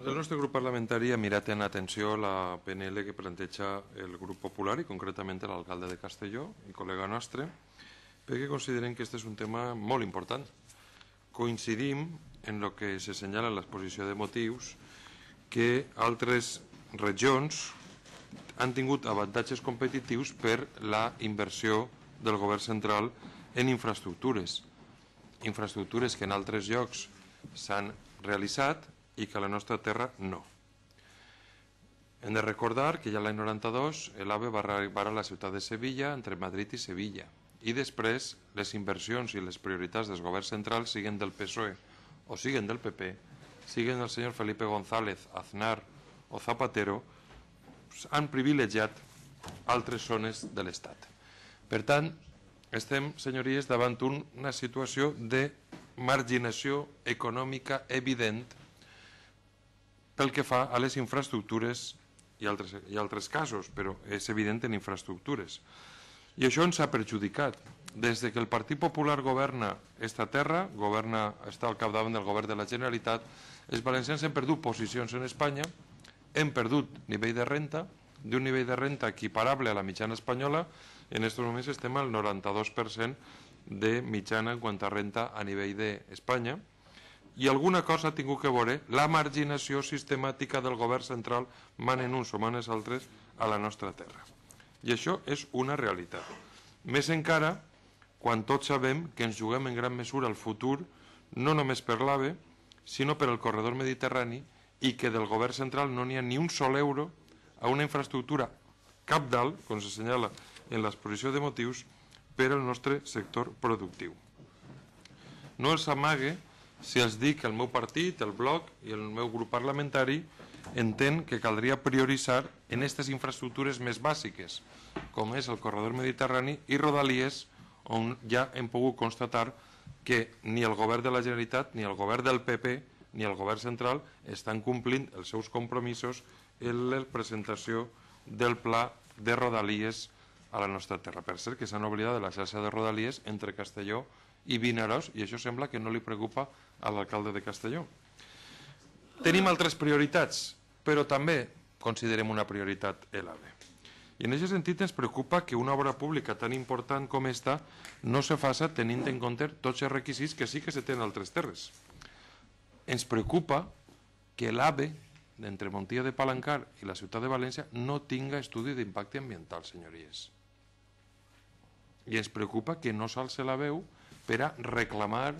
el nostre grup parlamentari ha mirat en atenció la PNL que planteja el grup popular i concretament l'alcalde de Castelló i col·lega nostre, perquè considerem que aquest és un tema molt important. Coincidim en el que se senyala en l'exposició de motius que altres regions han tingut avantatges competitius per la inversió del govern central en infraestructures. Infraestructures que en altres llocs s'han realitzat i que a la nostra terra no. Hem de recordar que ja l'any 92 l'AVE va arribar a la ciutat de Sevilla, entre Madrid i Sevilla, i després les inversions i les prioritats dels governs centrals, siguen del PSOE o siguen del PP, siguen del senyor Felipe González, Aznar o Zapatero, han privilegiat altres zones de l'Estat. Per tant, estem, senyories, davant una situació de marginació econòmica evident pel que fa a les infraestructures i altres casos, però és evident en infraestructures. I això ens ha perjudicat. Des que el Partit Popular governa esta terra, està al capdavant del govern de la Generalitat, els valencians hem perdut posicions en Espanya, hem perdut nivell de renta, d'un nivell de renta equiparable a la mitjana espanyola, en aquests moments estem al 92% de mitjana en quant a renta a nivell d'Espanya, i alguna cosa ha tingut que veure la marginació sistemàtica del govern central, manen uns o manen altres, a la nostra terra. I això és una realitat. Més encara, quan tots sabem que ens juguem en gran mesura el futur, no només per l'AVE, sinó per el corredor mediterrani, i que del govern central no n'hi ha ni un sol euro a una infraestructura cabdal, com s'assenyala en l'exposició de motius, per al nostre sector productiu. No els amague si els dic que el meu partit, el Bloc i el meu grup parlamentari entén que caldria prioritzar en aquestes infraestructures més bàsiques, com és el corredor mediterrani i Rodalies, on ja hem pogut constatar que ni el govern de la Generalitat, ni el govern del PP, ni el govern central estan complint els seus compromisos en la presentació del pla de Rodalies a la nostra terra. Per cert, que s'han oblidat de la xarxa de Rodalies entre Castelló i Vinaròs, i això sembla que no li preocupa a l'alcalde de Castelló. Tenim altres prioritats, però també considerem una prioritat l'AVE. I en aquest sentit ens preocupa que una obra pública tan important com esta no se faça tenint en compte tots els requisits que sí que se tenen a altres terres. Ens preocupa que l'AVE d'entre Montilla de Palancar i la ciutat de València no tinga estudi d'impacte ambiental, senyories. I ens preocupa que no s'alce la veu per a reclamar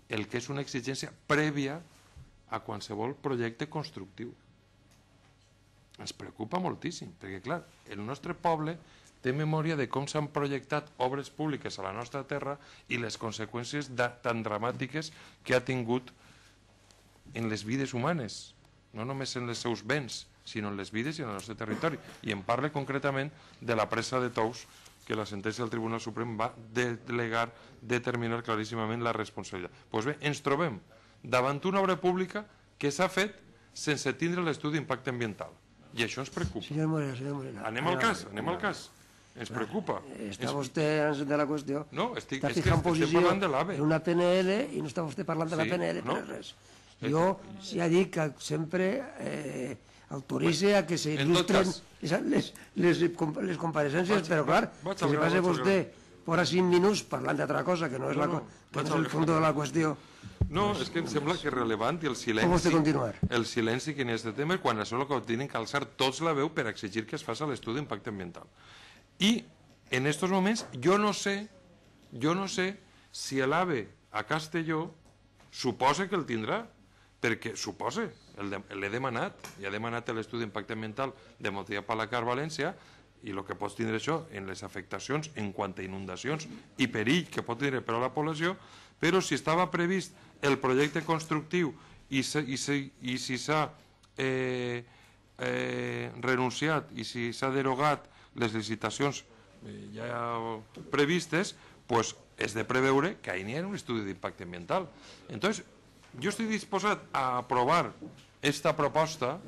el que és una exigència prèvia a qualsevol projecte constructiu. Ens preocupa moltíssim, perquè clar, el nostre poble té memòria de com s'han projectat obres públiques a la nostra terra i les conseqüències tan dramàtiques que ha tingut en les vides humanes, no només en els seus béns, sinó en les vides i en el nostre territori. I em parla concretament de la presa de Tous, que la sentència del Tribunal Suprem va determinar claríssimament la responsabilitat. Doncs bé, ens trobem davant una obra pública que s'ha fet sense tindre l'estudi d'impacte ambiental. I això ens preocupa. Senyor Moreno. Anem al cas. Ens preocupa. Està vostè de la qüestió. No, és que estem parlant de l'AVE. En una PNL i no està vostè parlant de la PNL per res. Jo ja dic que sempre autoritza a que s'il·lustren les compareixences, però clar, que se passa vostè fora 5 minuts parlant d'altra cosa que no és el fons de la qüestió. No, és que em sembla que és rellevant i el silenci que n'hi ha aquest tema, quan això és el que tenen que alçar tots la veu per exigir que es faci l'estudi d'impacte ambiental. I en aquests moments jo no sé si l'AVE a Castelló suposa que el tindrà, perquè suposa, l'he demanat, i ha demanat l'estudi d'impacte ambiental de Montilla Palancar València, i el que pot tindre això en les afectacions en quant a inundacions i perill que pot tindre per a la població, però si estava previst el projecte constructiu i si s'ha renunciat i si s'ha derogat les licitacions ja previstes, doncs és de preveure que ahir n'hi ha un estudi d'impacte ambiental. Entonces, jo estic disposat a aprovar esta proposta,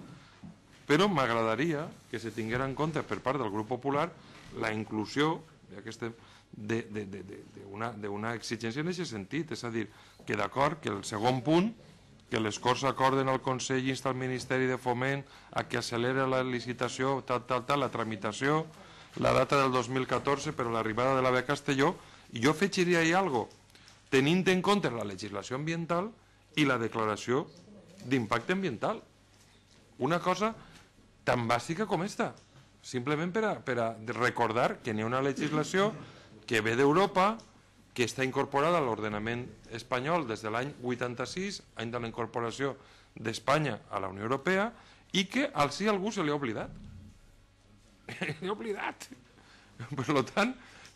però m'agradaria que se tinguera en compte per part del grup popular la inclusió d'una exigència en aquest sentit, és a dir, que d'acord que el segon punt que les Corts acorden al Consell i insta el Ministeri de Foment a que accelera la licitació, la tramitació, la data del 2014 per a l'arribada de l'AVE a Castelló, i jo afegiria ahí algo, tenint en compte la legislació ambiental i la declaració d'impacte ambiental. Una cosa tan bàsica com esta, simplement per a recordar que hi ha una legislació que ve d'Europa, que està incorporada a l'ordenament espanyol des de l'any 86, any de la incorporació d'Espanya a la Unió Europea, i que al sí algú se li ha oblidat. Li ha oblidat. Per tant,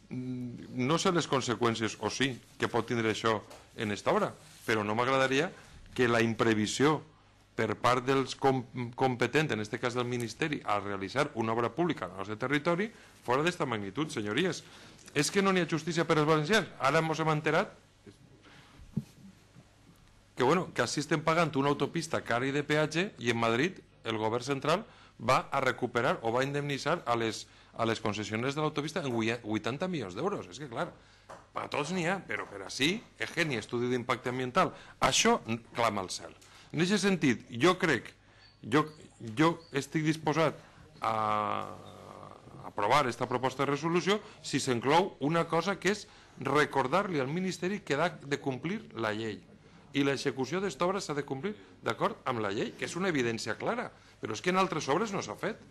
no sé les conseqüències, o sí, que pot tindre això en esta obra, però no m'agradaria que la imprevisió per part dels competents, en aquest cas del Ministeri, al realitzar una obra pública al nostre territori, fora d'esta magnitud, senyories. És que no n'hi ha justícia per als valencians. Ara ens hem enterat que així estem pagant una autopista cara i de peatge i en Madrid el govern central va a recuperar o va a indemnitzar a les concessionaris de l'autopista en 80 milions d'euros. És que, clar, per a tots n'hi ha, però per a sí, és que ni estudi d'impacte ambiental. Això clama al cel. En aquest sentit, jo crec, jo estic disposat a aprovar aquesta proposta de resolució si s'inclou una cosa que és recordar-li al Ministeri que ha de complir la llei. I l'execució d'esta obra s'ha de complir d'acord amb la llei, que és una evidència clara, però és que en altres obres no s'ha fet.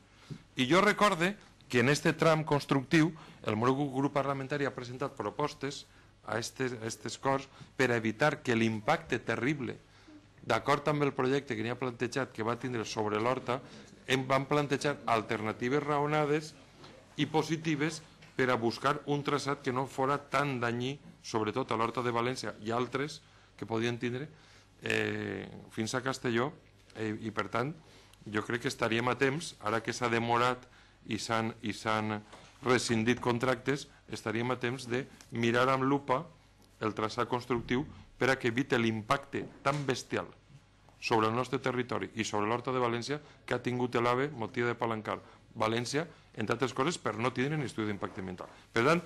I jo recorde que en aquest tram constructiu el meu grup parlamentari ha presentat propostes a aquestes Corts per evitar que l'impacte terrible, d'acord amb el projecte que n'hi ha plantejat que va tindre sobre l'Horta, van plantejar alternatives raonades i positives per a buscar un traçat que no fora tan danyí, sobretot a l'Horta de València i altres que podien tindre fins a Castelló, i per tant jo crec que estaríem a temps, ara que s'ha demorat i s'han rescindit contractes, estaríem a temps de mirar amb lupa el traçat constructiu per a que evite l'impacte tan bestial sobre el nostre territori i sobre l'Horta de València que ha tingut l'AVE motiu de palancar València, entre altres coses, per no tindre ni estudi d'impacte ambiental. Per tant,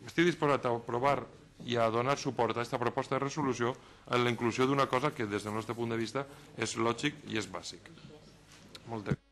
estic disposat a aprovar i a donar suport a aquesta proposta de resolució en la inclusió d'una cosa que des del nostre punt de vista és lògic i és bàsic. Moltes gràcies.